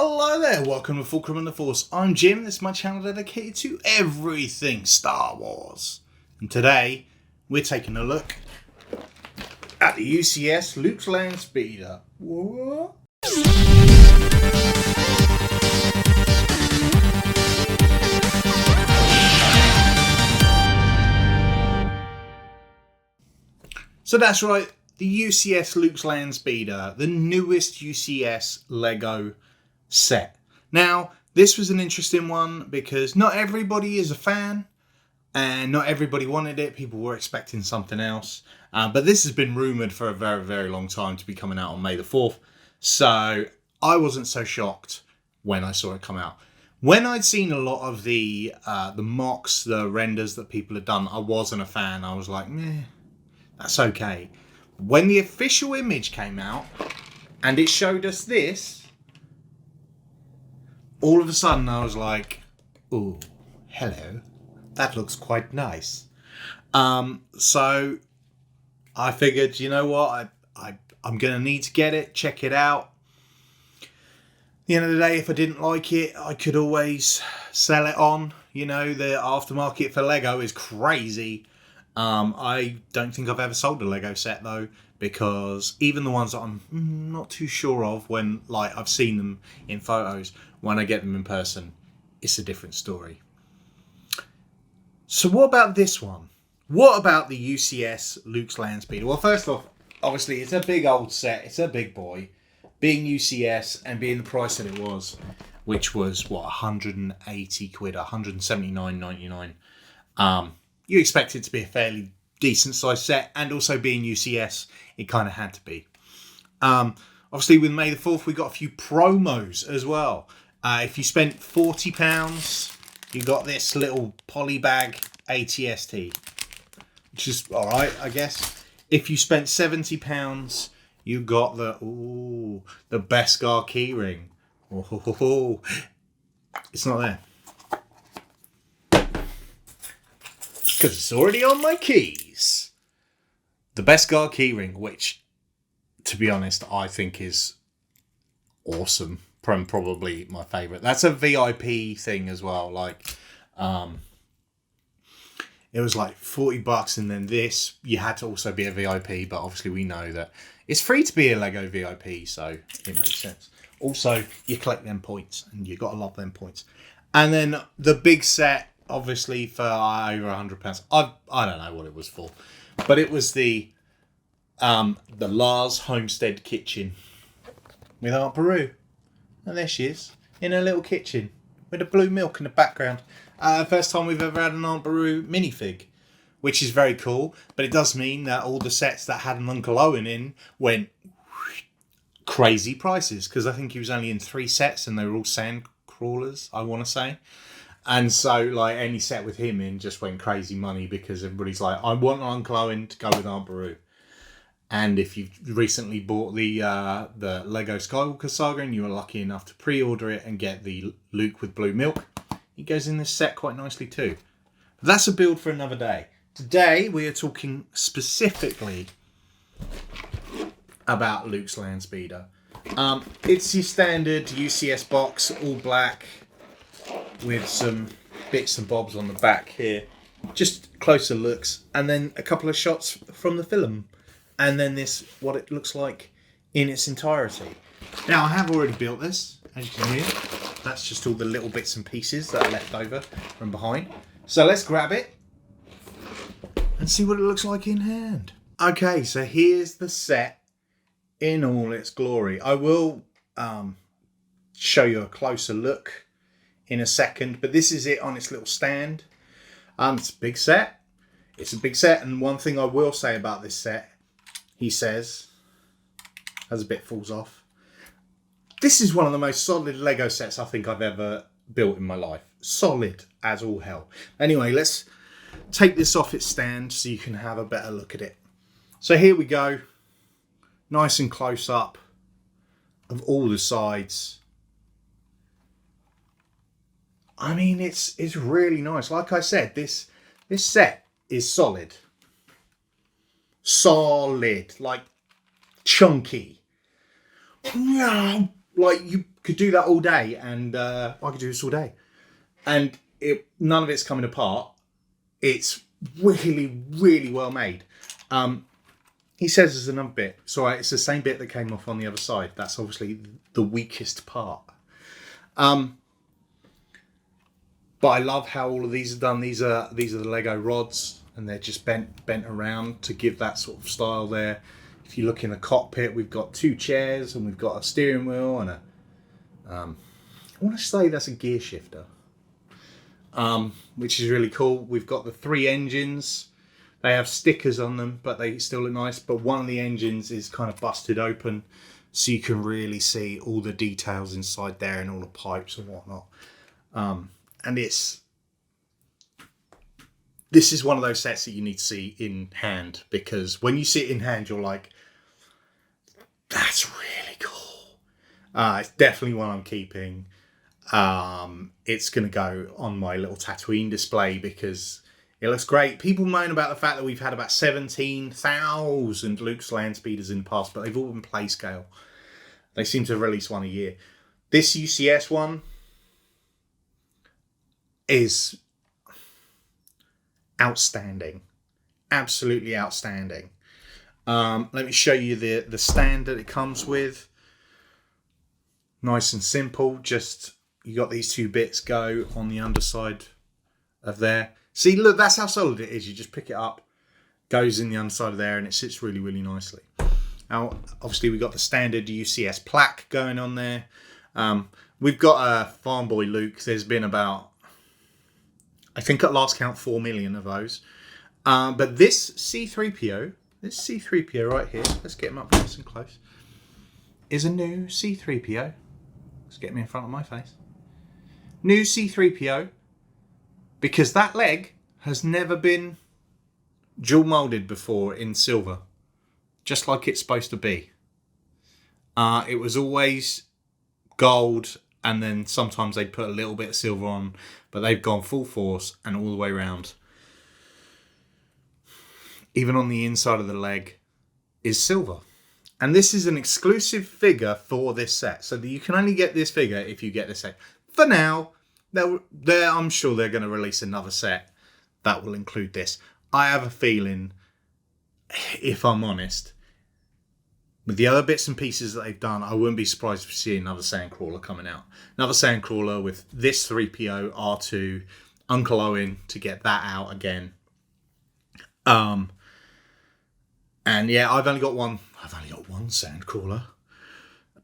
Hello there, welcome to Fulcrum and the Force. I'm Jim, this is my channel dedicated to everything Star Wars. And today, we're taking a look at the UCS Luke's Landspeeder. What? So that's right, the UCS Luke's Landspeeder, the newest UCS Lego set. Now, this was an interesting one because not everybody is a fan and not everybody wanted it. People were expecting something else. But this has been rumoured for a very, very long time to be coming out on May the 4th. So I wasn't so shocked when I saw it come out. When I'd seen a lot of the mocks, the renders that people had done, I wasn't a fan. I was like, meh, that's okay. When the official image came out and it showed us this, all of a sudden I was like, oh, hello, that looks quite nice. So I figured, you know what, I'm going to need to get it, check it out. At the end of the day, if I didn't like it, I could always sell it on. You know, the aftermarket for Lego is crazy. I don't think I've ever sold a Lego set though, because even the ones that I'm not too sure of, when like I've seen them in photos, when I get them in person, it's a different story. So what about this one? What about the UCS Luke's Landspeeder? Well, first off, obviously it's a big old set, it's a big boy. Being UCS and being the price that it was, which was what, 180 quid, 179.99. You expect it to be a fairly decent sized set, and also being UCS, it kind of had to be. Obviously, with May the 4th, we got a few promos as well. If you spent £40, you got this little poly bag ATST, which is all right, I guess. If you spent £70, you got the Beskar keyring. Oh, it's not there. Because it's already on my keys. The Beskar keyring, which, to be honest, I think is awesome. Probably my favourite. That's a VIP thing as well. Like, it was like $40, and then this, you had to also be a VIP, but obviously we know that it's free to be a Lego VIP, so it makes sense. Also, you collect them points, and you got to love them points. And then the big set, obviously for over £100. I don't know what it was for, but it was the Lars Homestead kitchen with Aunt Beru, and there she is in her little kitchen with the blue milk in the background. First time we've ever had an Aunt Beru minifig, which is very cool. But it does mean that all the sets that had an Uncle Owen in went crazy prices, because I think he was only in 3 sets and they were all sand crawlers, I want to say. And so, like, any set with him in just went crazy money, because everybody's like, I want Uncle Owen to go with Aunt Beru. And if you've recently bought the Lego Skywalkers saga and you were lucky enough to pre-order it and get the Luke with blue milk, he goes in this set quite nicely too. But that's a build for another day. Today, we are talking specifically about Luke's Landspeeder. It's your standard UCS box, all black, with some bits and bobs on the back here, just closer looks, and then a couple of shots from the film, and then this, what it looks like in its entirety. Now, I have already built this, as you can hear. That's just all the little bits and pieces that are left over from behind. So let's grab it and see what it looks like in hand. Okay, so here's the set in all its glory. I will show you a closer look in a second, but this is it on its little stand. It's a big set. It's a big set, and one thing I will say about this set, he says, as a bit falls off, this is one of the most solid Lego sets I think I've ever built in my life. Solid as all hell. Anyway, let's take this off its stand so you can have a better look at it. So here we go. Nice and close up of all the sides. I mean, it's really nice. Like I said, this set is solid. Solid, like chunky. Like, you could do that all day, and I could do this all day. And none of it's coming apart. It's really, really well made. He says there's another bit. So it's the same bit that came off on the other side. That's obviously the weakest part. But I love how all of these are done. These are the Lego rods, and they're just bent around to give that sort of style there. If you look in the cockpit, we've got 2 chairs, and we've got a steering wheel and I want to say that's a gear shifter, which is really cool. We've got the 3 engines. They have stickers on them, but they still look nice. But one of the engines is kind of busted open, so you can really see all the details inside there and all the pipes and whatnot. And this is one of those sets that you need to see in hand, because when you see it in hand, you're like, that's really cool. It's definitely one I'm keeping. It's going to go on my little Tatooine display because it looks great. People moan about the fact that we've had about 17,000 Luke's Landspeeders in the past, but they've all been play scale. They seem to release one a year. This UCS one is outstanding. Absolutely outstanding. Let me show you the stand that it comes with. Nice and simple. Just, you got these 2 bits go on the underside of there. See, look, that's how solid it is. You just pick it up, goes in the underside of there, and it sits really, really nicely. Now, obviously, we've got the standard UCS plaque going on there. We've got a Farm Boy Luke. There's been about, I think at last count, 4 million of those. But this C-3PO right here, let's get him up nice and close, is a new C-3PO. Let's get me in front of my face. New C-3PO, because that leg has never been dual molded before in silver, just like it's supposed to be. It was always gold, and then sometimes they'd put a little bit of silver on, but they've gone full force and all the way around. Even on the inside of the leg is silver. And this is an exclusive figure for this set. So you can only get this figure if you get this set. For now, I'm sure they're going to release another set that will include this. I have a feeling, if I'm honest, with the other bits and pieces that they've done, I wouldn't be surprised to see another Sandcrawler coming out. Another Sandcrawler with this 3PO, R2, Uncle Owen to get that out again. And yeah, I've only got one Sandcrawler,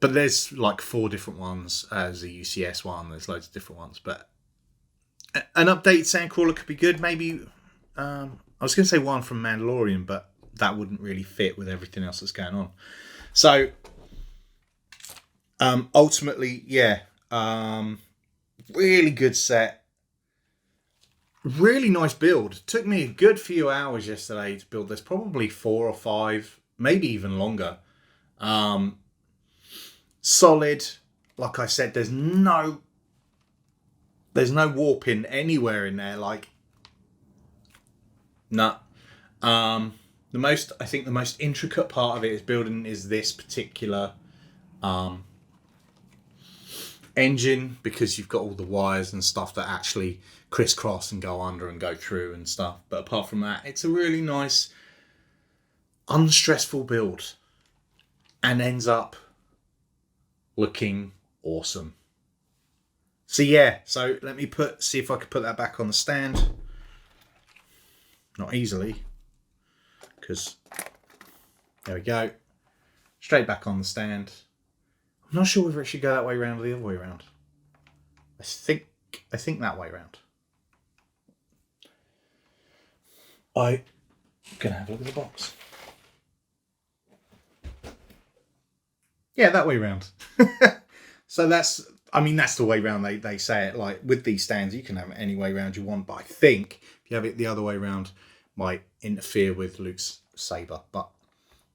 but there's like 4 different ones as a UCS one. There's loads of different ones, but an updated Sandcrawler could be good. Maybe I was going to say one from Mandalorian, but that wouldn't really fit with everything else that's going on. So ultimately, yeah, really good set. Really nice build. Took me a good few hours yesterday to build this. Probably 4 or 5, maybe even longer. Solid. Like I said, there's no warping anywhere in there. Like, nah. I think the most intricate part of it is building is this particular engine, because you've got all the wires and stuff that actually crisscross and go under and go through and stuff. But apart from that, it's a really nice, unstressful build and ends up looking awesome. So yeah, so let me see if I can put that back on the stand. Not easily, because there we go. Straight back on the stand. I'm not sure whether it should go that way around or the other way around. I think that way around. I'm going to have a look at the box. Yeah, that way around. So that's the way around they say it. Like with these stands, you can have it any way around you want, but I think if you have it the other way around, might interfere with Luke's saber. But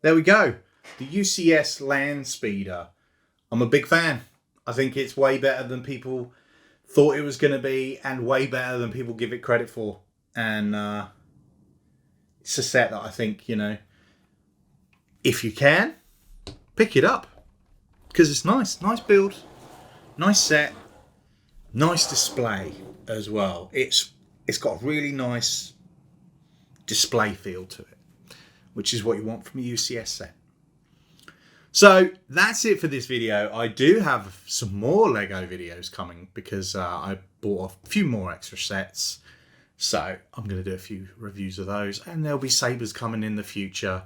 there we go. The UCS Landspeeder. I'm a big fan. I think it's way better than people thought it was going to be, and way better than people give it credit for. And it's a set that I think, if you can, pick it up, because it's nice build. Nice set, nice display as well. It's got a really nice display feel to it, which is what you want from a UCS set. So that's it for this video. I do have some more Lego videos coming because I bought a few more extra sets. So I'm going to do a few reviews of those, and there'll be sabers coming in the future.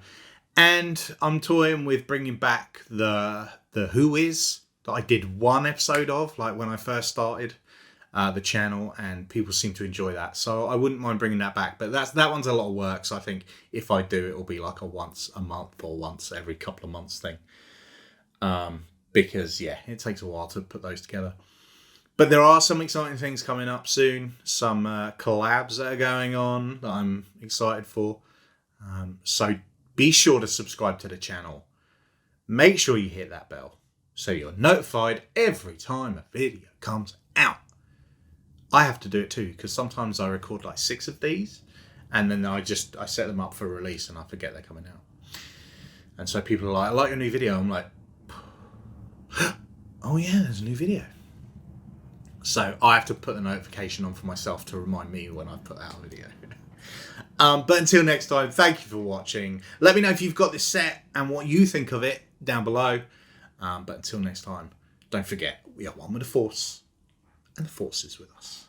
And I'm toying with bringing back the Who Is that I did one episode of, like when I first started the channel, and people seem to enjoy that. So I wouldn't mind bringing that back, but that one's a lot of work. So I think if I do, it'll be like a once a month or once every couple of months thing. Because yeah, it takes a while to put those together. But there are some exciting things coming up soon. Some collabs that are going on that I'm excited for. So be sure to subscribe to the channel. Make sure you hit that bell so you're notified every time a video comes out. I have to do it too, because sometimes I record like 6 of these and then I set them up for release and I forget they're coming out. And so people are like, I like your new video. I'm like, oh yeah, there's a new video. So I have to put the notification on for myself to remind me when I put out a video. But until next time, thank you for watching. Let me know if you've got this set and what you think of it down below. But until next time, don't forget, we are one with the Force, and the Force is with us.